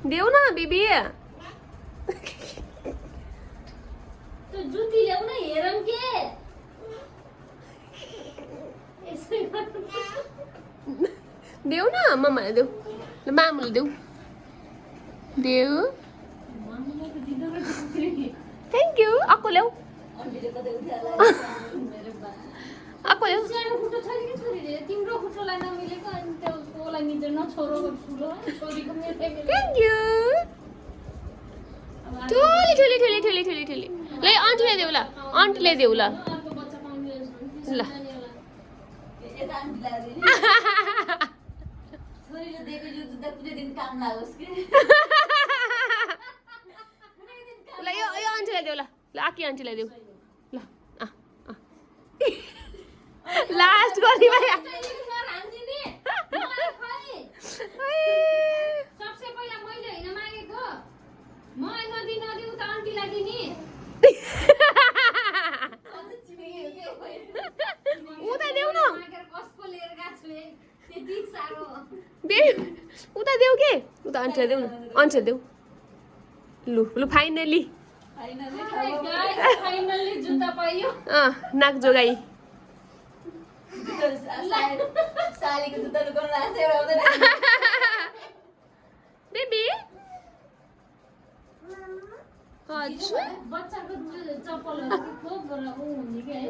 देऊ न बेबी जुती ल्याउन हेरौँ के देऊ न मम्मालाई देऊ ल मामुले देऊ देऊ थ्याङ्क यू अक्को ल्याऊ अक्को ल्याऊ सानो खुट्टो छ नि छोरीले तिम्रो खुट्टोलाई नमिलेको अनि त्यसलाई मिल्दैन छोरोको ठुलो छोरीको मिल्दैन थ्याङ्क यू ठुली ठुली ठुली ठुली ठुली ठुली ल आन्टीलाई देऊ ल आन्टीलाई देऊ ल अर्को बच्चा पाउने ल यता आन्टीलाई दिने छोरीले दिएको यो जुत्ता कुनै दिन काम लागोस् के ल यो आन्टीलाई देऊ ल आकी आन्टीलाई देऊ ल लास्ट गर्ने भयो सबसे पहिला मैले हैन मागेको म नदी उता आन्टीलाई दिने उता देऊ न कसको लिएर गएको छु त्यति साह्रो उता देऊ के उता आन्टीलाई देऊ न आन्टीलाई देऊ लु लु फाइनली फाइनली जुत्ता पाइयो नाक जोगाई सालीको जुत्ता लुकाउनु राखेर आउँदैन बेबी हजुर बच्चाको चप्पलहरु खोप गरेर उ हुने के